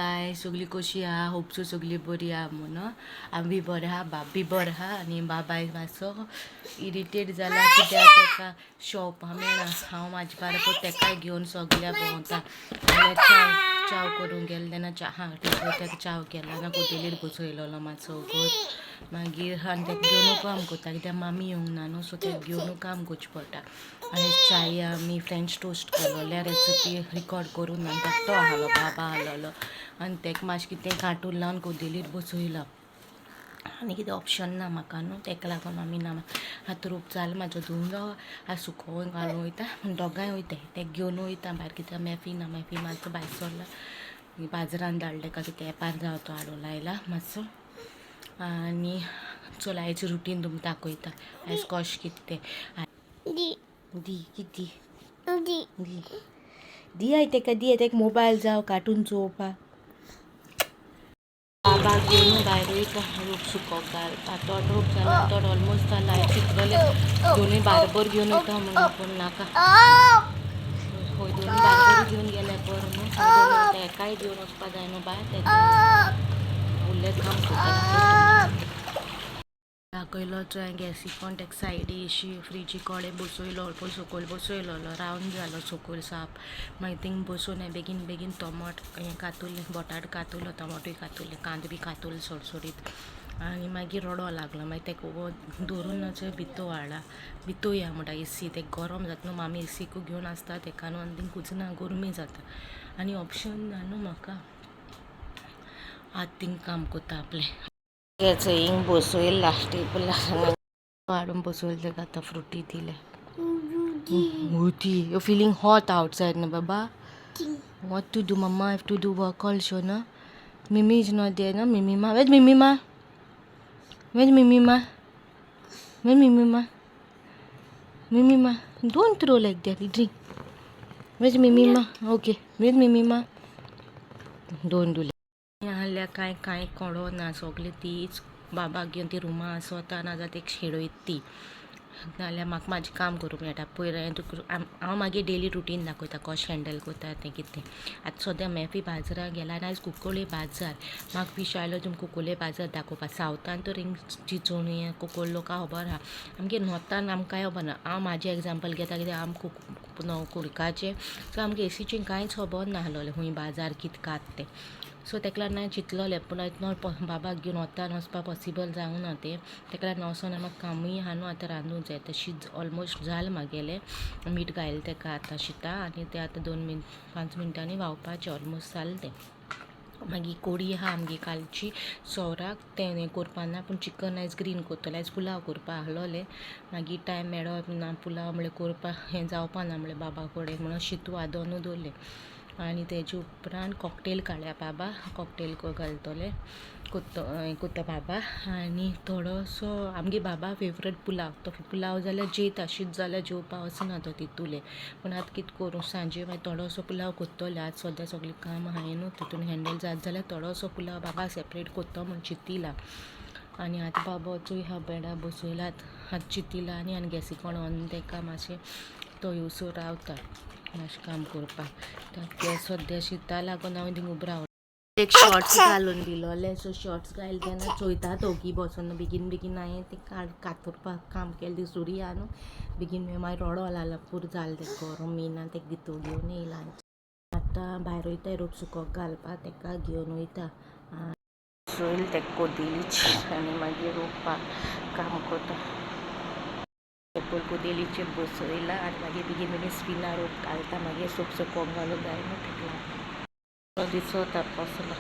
हाय सगळी कशी आहा? होपसो सगळी बरी आहा म्हणून आमी बरे आहा, बाबी बरे आहा आनी बाबाय मातसो इरिटेट जाला कित्याक तेका शॉप मेळना. हांव म्हाजे बाराबर तेकाय घेवन सगळ्या भोंवता. चाव करूंक गेलें तेन्ना तेका चाव केला ना कोतेलीर बसयलोलो मातसो वगत मागीर आनी तेका घेवनूच काम करता कित्याक मामी येवंक ना न्हू, सो तेका घेवनूच काम करचें पडटा. आनी चाये आमी फ्रेंच टोस्ट केलोले रेसिपी रिकॉर्ड करून आनी तो आहलो बाबा आहलोलो आनी तेका मातशें कितें कार्टून लावन कोदेलीर बसयला आनी कितें ऑप्शन ना म्हाका न्हू, तेका लागून आमी ना आतां रूप जालो म्हाजो धुवलो आतां सुकोवंक घालूंक वयता. दोगांय वयता तेका घेवन वयता भायर कित्याक मेफी मातसो भायर सरला बाजारान धाडला तेका कितें एपार जावं तो हाडूं लायला मातसो. आनी चल आयचें रुटीन तुमकां दाखयता आयज कशें कितें तें दी कितें दी आय तेका मोबायल जावं कार्टून चोवपा. बाबाक घेवन भायर वयता रूप सुकोवंक घालपा. तो रूप जाला तो ऑलमोस्ट जाला. हांवें चिंतलोलें दोनूय बारबर घेवन वयता म्हणून पूण नाका. हय दोनूय बारबर घेवन गेल्यार बरें न्हू. एकाय घेवन वचपा जाय न्हू भायर तेका उरलें काम करता. दाखयलो हांवें गॅसी कोण तेका सायडी अशी फ्रिजी कडेन बसयलो पळय सकयल बसयलोलो रावंड जालो सकयल साप. मागीर थिंग बसून हांवें बेगीन टोमाट हें कातुलें बटाट कातुलो टोमाटूय कातुलें कांदो बी कातुलो सडसडीत आनी मागीर रडो लागलो. मागीर तेका दवरून भितर हाडला भितोया म्हणटा एसी तेका गरम जाता न्हू. मामी एसीकूय घेवन आसता तेका न्हू आनी थिंग कुजना गरमी जाता आनी ऑप्शन ना न्हू म्हाका. आतां थिंग काम करता आपलें हिंग बसयला टेबला हाडून बसयलें तेका आतां फ्रुटी दिलें. You're feeling hot outside, no, Baba? What to do, Mama? I have to do work also, no? Mimi is not there, no? Mimi ma. Where's Mimi ma? Where's Mimi ma? Where's Mimi ma? Mimi ma. Don't throw like that. Drink. Where's Mimi ma? Okay. Where's Mimi ma? Don't do like हाल्या कांय कळो ना. सगळी तीच बाबाक घेवन ती रुमा आसता नाजाल्यार तेका खेळयत ती नाल्यार म्हाका म्हाजें काम करूंक मेळटा. पयर हांव मागीर डेली रुटीन दाखयता कशें हँडल करता तें कितें. आतां सद्या मेफी बाजाराक गेला आनी आयज कुंकळे बाजार म्हाका विश आयलो तुमकां कुंकळे बाजार दाखोवपा. सावथान तर हिंग चिंचोणी कुंकळ लोकां खबर आहा. आमगे नॉर्थान आमकां खबर ना. हांव म्हाजें एग्जाम्पल घेता कित्याक आमकां कुडकाचें सो आमकां एसीचें कांयच खबर नाहलोलें खूंय बाजार कितें कात तें. सो तेका लागून हांवें चिंतलोलें पूण बाबाक घेवन वोतान वचपा पॉसिबल जावंक ना तें. तेका लागून वचोन म्हाका कामूय आहा न्हू आतां रांदूंक जाय. तशीच ऑलमोस्ट जालें म्हागेलें मीठ घायलें तेका आतां शिता आनी तें आतां 5 मिनटांनी व्हांवपाचें ऑलमोस्ट जालें तें. मागीर कोडी आहा आमगे कालची सोराक तें हें करपा ना पूण चिकन आयज ग्रीन करतलें. आयज पुलाव करपा आहलोलें मागीर टायम मेळ्ळो ना पुलाव म्हणल्यार करपा हें जावपा ना म्हणल्यार बाबा कडेन म्हणून शितू आदोनू दवरलें. आनी तेजे उपरांत कॉकटेल काडल्या बाबा कॉकटेल घालतले कोत्ता बाबा. आनी थोडोसो आमगे बाबा फेवरेट पुलाव तो पुलाव जाल्यार जेयता शीत जाल्यार जेवपा वचना तो तितूलें. पूण आतां कितें करूं सांजे मागीर थोडोसो पुलाव कोत्तोलें. आतां सद्या सगळीं काम आहाय न्हू तितून हँडल जाता जाल्यार थोडोसो पुलाव बाबा सेपरेट कोत्तो म्हूण चिंतिला. आनी आतां बाबाचोय ह्या बेडार बसयलात आतां चिंतिला आनी गॅसी कोण व्हरून तेका मातशें तो येवसो रावता मातशें काम करपाक. ते सद्या शिता लागून हांव थिंग उबो रावलें. एक शॉर्ट्स घालून दिलोले सो शॉर्ट्स घायले तेन्ना चोयता दोगी बसोन बेगीन हांवें ते कातरपाक काम केलें दिसुरी आहा न्हू बेगीन मागीर रडो लागला पुरो जालें तेका गरम येयना तेका भितर घेवन येयला. आतां भायर वयता रूप सुकोवंक घालपाक तेका घेवन वयता बसयलें तेका कोदेलीचेर आनी मागीर रोवपाक काम करता. कोदेलीचेर बसयला आनी मागीर बेगीन स्पिनार रोप घालता मागीर सुकोवंक घालूंक जाय न्हू तेका दिसता कसलो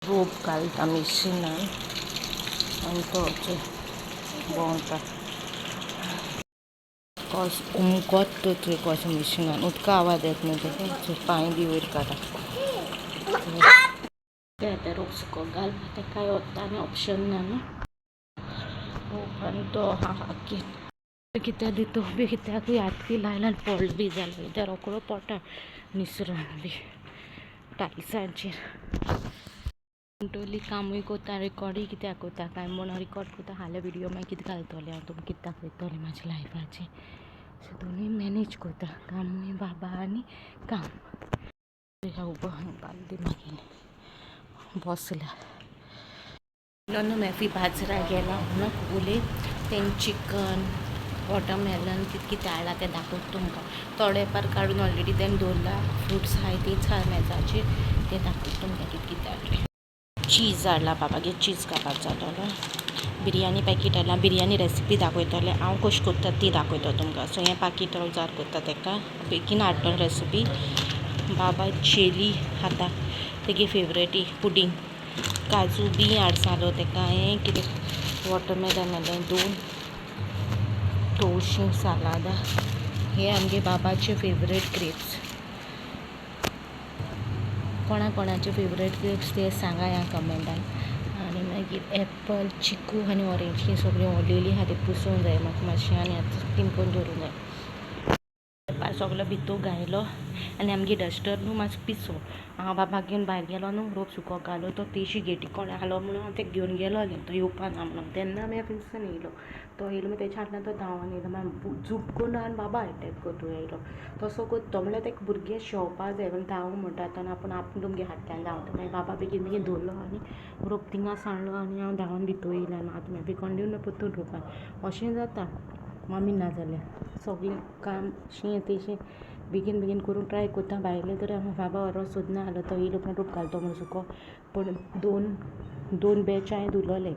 रोप घालता मिशिनान आनी तो भोंवता उमकोत थंय कशें मिशिनान उदका आवाज येता न्हू तेका पांय बी वयर काडटा. तें आतां रोप सुकोवंक घालपा तेका कांय वता आनी ऑप्शन ना न्हू. आनी तो आहा कित्याक दितो बी कित्याकूय हात बी लायला आनी पडलो बी जालो कित्याक रोकडो पडटा निसरून बी टायल्सांचेर. टोटली कामूय कोता रिकॉर्डूय कित्याक कोता काय म्हूण रिकॉर्ड कोता हाल्या व्हिडियो मागीर कितें घालतलें हांव तुमकां कितें दाखयतलें म्हाज्या लायफाचें. सो दोनूय मॅनेज कोता कामूय बाबा आनी काम. ह्या उभं बालदी मागेन बसला न्हू मॅफी बाजरा गेला म्हणून उले तें चिकन वॉटरमेलन कित कितें हाडला तें दाखयता तुमकां थोडे पार काडून ऑलरेडी तें दवरला फ्रुट्स आहाय तीच हा मेजाचेर ते दाखयता तुमकां कित कितें हाडलें चीज हाडला बाबागे चीज काबाब जालोलो बिरयानी पॅकेट हाडला बिरयानी रेसिपी दाखयतले हांव कशी करता ती दाखयता तुमकां सो हें पाकीट जार करता तेका बेगीन हाडटलो रेसिपी बाबा जेली खाता तेगे फेवरेट पुडींग काजू बी हाडसालो तेका हें कितें वॉटरमेलन हाडलें 2 तवशीं सालाद हे आमगे बाबाचे फेवरेट ग्रेप्स कोणाचे फेवरेट ग्रेप्स ते सांगा ह्या कमेंटान आनी मागीर एप्पल चिकू आनी ऑरेंज ही सगळीं ओडलेली आहा ती पुसूंक जाय म्हाका मातशें आनी आतां तिनपून दवरूंक जाय सगलो भितूर घायलो आनी आमगे डस्टर न्हू मातसो पिसो हांव बाबाक घेवन भायर गेलो न्हू रोप सुकोवंक घालो तो तेशी गेटी कोणें आसलो म्हणून हांव तेका घेवन गेलोलें तो येवपाना म्हणून तेन्ना हांवें फिरसून येयलो तो येयलो मागीर तेच्या फाटल्यान तो धांवून येयलो मागीर झूप करून आनी बाबा अटॅक करतूं येयलो तसो करता म्हणल्यार तेका भुरगें शेवपा जाय धांव म्हणटा तेन्ना आपूण तुमगे हातल्यान धांवता मागीर बाबा बेगीन बेगीन दवरलो आनी रोप थिंगा सांडलो आनी हांव धांवून भितर येयलें आनी आतां मागीर कंटिन्यू परतून रोपान अशें जाता मम्मी ना जाल्यार सगळें काम शीं तेशें बेगीन बेगीन करून ट्राय करता भायलें तर बाबा व्हरो सोदना जालो तो येयलो उपरांत रोप घालतो म्हणून सुको पूण दोन बॅच हांवें धुलोले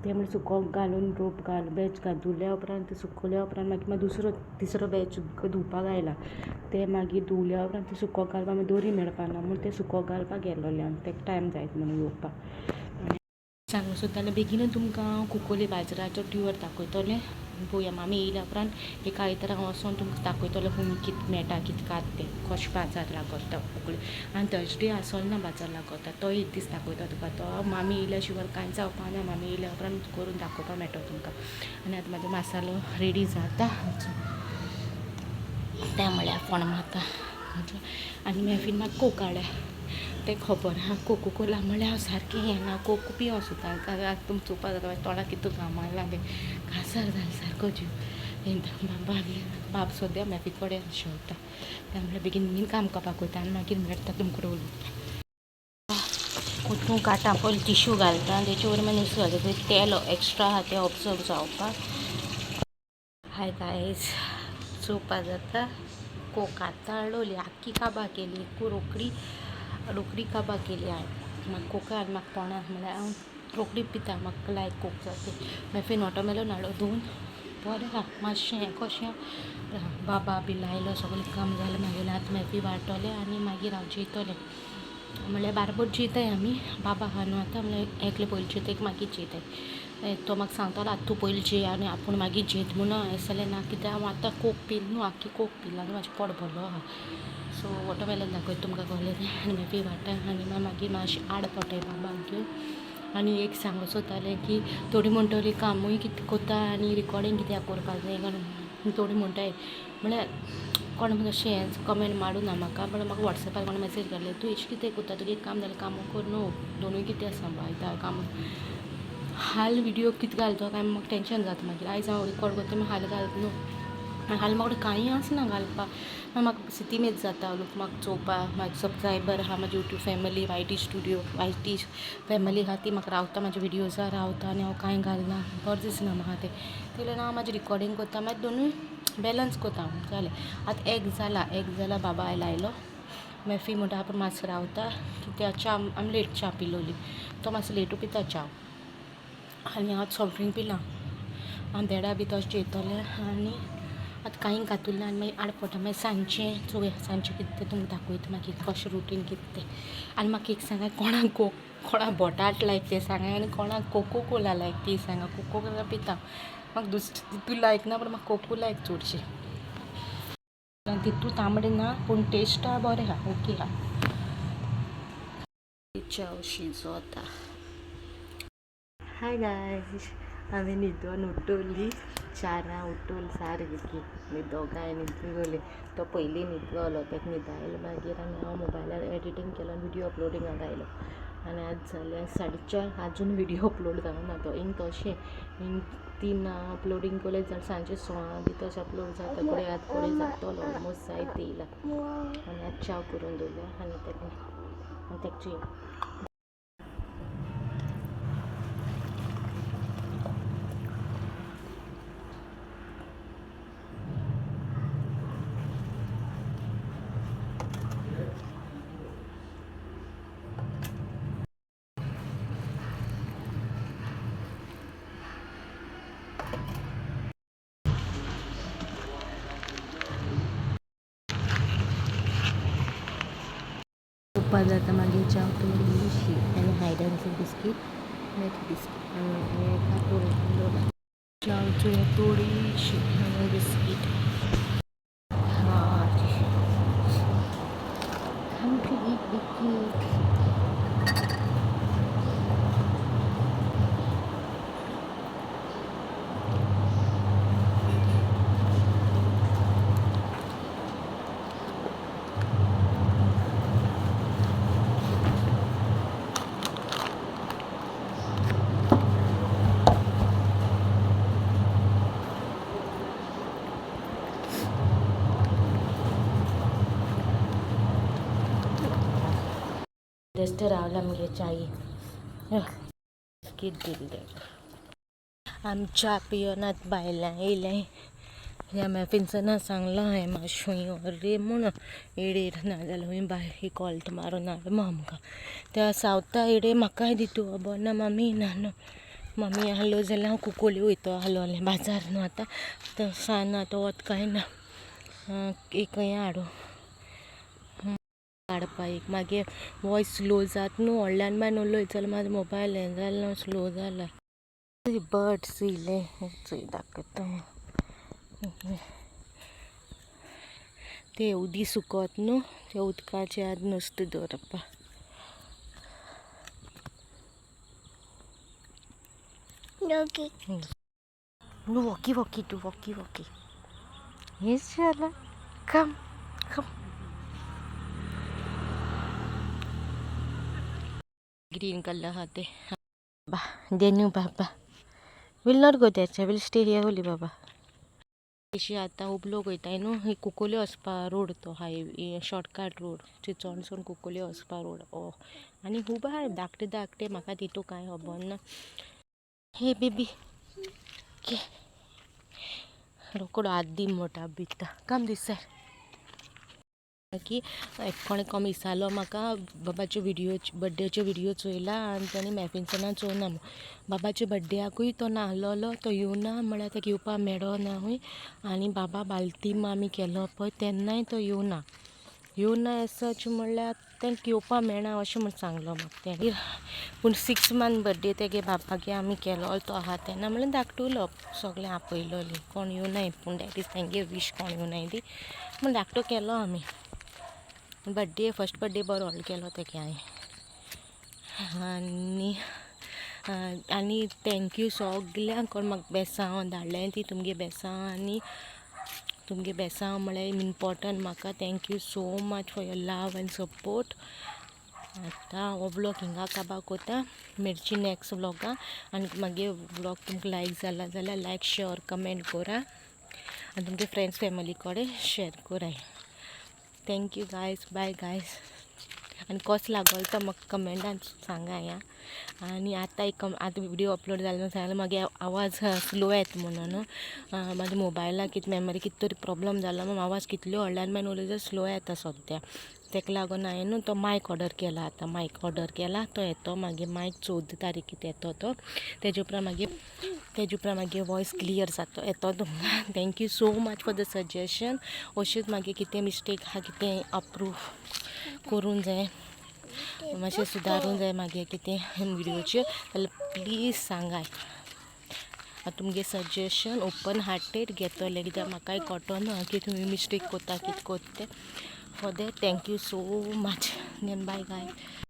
ते म्हण सुकोवंक घालून रोप घाल बॅच घाल धुल्या उपरांत सुकोवल्या उपरांत मागीर तिसरो बॅच धुवपाक आयला ते मागीर धुवल्या उपरांत ते सुकोवंक घालपाक मागीर दोरी मेळपाना म्हूण ते सुकोवंक घालपाक गेल्लोले आनी तेका टायम जायत म्हणून येवपाक सांगूं सोदतालें बेगीनूच तुमकां हांव कुंकोली बाजराचो ट्युअर दाखयतलें पळोवया मामी येयल्या उपरांत एका आयताराक वचोन तुमकां दाखयतलें खूंय कितें मेळटा कितें कात तें कशें बाजार लागता कुंकळी आनी थर्सडे आसोलो ना बाजार लागता तो एक दीस दाखयता तुका तो मामी येयल्या शिवाय कांयच जावपाना मामी येयल्या उपरांत करून दाखोवपाक मेळटा तुमकां आनी आतां म्हाजो मसालो रेडी जाता तें म्हळ्यार फोणमाता आनी मॅफीन म्हाका कोक हाडल्या तें खबर आहा कोको कोला म्हळ्यार हांव सारकें हें ना कोक पियो सुद्दां तुमी चोवपा जाता तोंडाक कितू घाम आयला तें कासार जालें सारको जीव बाब सद्या मॅफी कडेन शेवता तें म्हळ्यार बेगीन बेगीन काम करपाक वयता आनी मागीर मेळटा तुमकां उलोवपाक उठूंक काटा पयलीं टिश्यू घालता तेचे वयर मागीर नुस्तें घालता तेल एक्स्ट्रा आहा तें ऑब्जर्व जावपाक हाय गायज चोवपा जाता कोक आतां हाडलोली आख्खी काबां केली रोकडी काबां केली हांवें म्हाका कोका आनी म्हाका तोंडाक म्हळ्यार हांव रोकडी पिता म्हाका लायक कोक जाता मॅफीन वॉटरमेलन हाडलो धुवन बरें आहा मातशें हें कशें बाबा बी लायलो सगळें काम जालें मागीर आतां मॅफी वाडटलें आनी मागीर हांव जेयतलें म्हळ्यार बारबोट जेयताय आमी बाबा आहा न्हू आतां म्हळ्यार एकलें पयलीं जेयताय मागीर जेयताय तो म्हाका सांगतालो आतां तूं पयलीं जेय आनी आपूण मागीर जेयत म्हणून हांवें जाल्यार ना कित्याक हांव आतां कोक पिल न्हू आख्खी कोक पिला आनी म्हाजें पोट भरलो आहा सो वॉटरमेलन दाखयता तुमकां कळ्ळें तें आनी मॅफी वाडटा आनी मागीर मातशें आड पोटाय बाबाक घेवन आनी एक सांगूं सोदतालें की थोडीं म्हणटलीं कामूय कितें कोता आनी रिकॉर्डींग कित्याक करपाक जाय थोडीं म्हणटाय म्हळ्यार कोण म्हणजे अशें कमेंट मारूं ना म्हाका बट म्हाका वॉट्सॅपार कोणें मॅसेज घातलें तूं अशें कितें कोता तुजें काम जालें काम कर न्हू दोनूय कितें सांबाळटा काम हाल व्हिडियो कितें घालता काय म्हाका टेंशन जाता मागीर आयज हांव रिकॉर्ड करता मागीर हाल घालता न्हू हाल म्हाका कांय आसना घालपाक मागीर म्हाका सितीमेत जाता लोक म्हाका चोवपाक म्हाजे सबस्क्रायबर आहा म्हाजी यूट्यूब फॅमिली वायटी फॅमिली आहा ती म्हाका रावता म्हाजे विडियोजार रावता आनी हांव कांय घालना बरें दिसना म्हाका तें लागून हांव म्हाजें रिकॉर्डींग करता मागीर दोनूय बॅलन्स करता जालें आतां एक जाला बाबा आयलो मॅफी म्हणटा आपूण मातसो रावता कित्याक च्या आमी लेट च्या पिलोली तो मातसो लेटू पिता च्या आनी हांव सॉफ्ट ड्रिंक पिलां हांव देडा बी तशें जेयतलें आनी आतां कांय घातुलें आनी मागीर आडपटा मागीर सांजचें चोवया सांजचें कितें तें तुमकां दाखयता मागीर कशें रुटीन कितें तें आनी म्हाका एक सांगा कोणाक बोटाट लायक तें सांगा आनी कोणाक कोको कोला लायक ती सांगा कोको कोला पिता म्हाका तितू लायक ना पूण म्हाका कोको लायक चडशें तितू तांबडें ना पूण टेस्ट आहा बरें आहा ओके आहा च्या शिजोता हाय गायज हांवें न्हिदोन उठोवली चारां उठोल सारकी दोगांय न्हिदलोली तो पयलीं न्हिदलोलो तेका न्हिदायलो मागीर आनी हांव मोबायलार एडिटींग केलो आनी व्हिडियो अपलोडिंगाक आयलो आनी आज जाले 4:30 अजून व्हिडिओ अपलोड जावना तो इंग तशें इंग 3 अपलोडींग केलें जाल्यार सांजे 6 बी तशें अपलोड जाता फुडें आतां फुडें जातलो ऑलमोस्ट जायत येयला आनी आतां चाव करून दवरल्या आनी तेका उपवास जाता मागीर चाव थोडीशी आनी हायड एंड सीक बिस्कीट चावची थोडीशी आनी बिस्कीट बेस्ट रावला मगे चाई बिस्कीट दिल्ले आमी च्या पियोनात भायल्यान येयलें ह्या मॅफिन्सना सांगलां हांवें मातशें हूंय रे म्हूण येडेर नाजाल्यार हूंय भायर कॉल्ट मारून हाडूं आमकां त्या सावता येडे म्हाकाय दितू खबर ना मम्मी ना न्हू मम्मी आहलो जाल्यार हांव कुंकोली वयता आहलोलें बाजार न्हू आतां सांज तो वत कांय ना एक हें हाडूं काडपा एक मागीर वॉयस स्लो जात न्हू व्हडल्यान बाय उलयत जाल्यार म्हाजो मोबायल हें जालो स्लो जाला बर्ड्स येयले चोय दाखयता ते उदी सुकोत न्हू ते उदकाचे आत नुस्तें दवरपा walkie walkie to walkie walkie हेच झालं कम कम ग्रीन कलर हा ते बा देनू बाबा will not go that will stay here only बाबा अशी आतां खूब लोक वयताय न्हू ही कुंकोली वचपा रोड तो हायवे शॉर्टकट रोड चिंचोणसून कुंकोली वचपा रोड आनी खूब आहा धाकटे धाकटे म्हाका तितू कांय खबर ना हे बेबी के रोकडो हात दी मोठा भिता कम दिस की कोणें कमी विचारलो म्हाका बाबाच्यो व्हिडिओ बड्डेच्यो व्हिडिओ चोयला आनी ताणी मॅफिन्सना चोवना बाबाच्या बड्डेयाकूय तो नाहलोलो तो येवना म्हळ्यार ताका येवपा मेळो ना हूंय आनी बाबा बालतीम आमी केलो पळय तेन्नाय तो येवना एज सच म्हणल्यार तांकां येवपा मेळना अशें म्हूण सांगलो म्हाका तेणी पूण 6 मंथ बड्डे तेगे बापागे आमी केलो तो आहा तेन्ना म्हणल्यार धाकटुलो सगळें आपयलोली कोण येवनाय पूण दॅट इज तेंगे वीश कोण येवनाय ती म्हूण धाकटो केलो आमी बड्डे फर्स्ट बड्डे बरो व्हडलो केलो तेगे हांवें आनी थँक्यू सगल्यांक कोण म्हाका बेसांव धाडलें ती तुमगे बेसांव आनी तुमगे बेसांव म्हळ्यार इम्पॉर्टंट म्हाका thank you so much for your love end support आतां हो व्लॉग हिंगा काबार कोता मेळची नॅक्स्ट व्लॉगा आनी मागीर व्लॉग तुमकां लायक जाला जाल्यार लायक शेअर कमेंट करा आनी तुमगे फ्रेंड्स फॅमिली कडेन शेअर कराय थँक्यू गायज बाय गायज आनी कसो लागलो तो म्हाका कमेंटान सांगा या आनी आतां आतां व्हिडिओ अपलोड जालो जाल्यार मागीर आवाज स्लो येता म्हणून म्हाज्या मोबायलाक कितें मेमरी कितें तरी प्रॉब्लम जालो म्हणून आवाज कितल्यो व्हडल्यान बाय उलयता स्लो येता सद्या ताका लागून हांवें तो मायक ऑर्डर केला आतां मायक ऑर्डर केला तो येतो मागीर मायक 14 तारीख येतो तो तेजे उपरांत मागीर वॉयस क्लियर जातो येतो तुमकां thank you so much for the suggestion अश्योच मागीर कितें मिस्टेक आहा कितें अप्रूव करूं जाय मातशें सुदारूं जाय मागीर कितें व्हिडिओचेर जाल्यार प्लीज सांगाय तुमगे सजेशन ओपन हार्टेड घेतले कित्याक म्हाकाय कळटना की तुमी मिस्टेक कोता कितें कोत्ता तें for that thank you so much then bye guy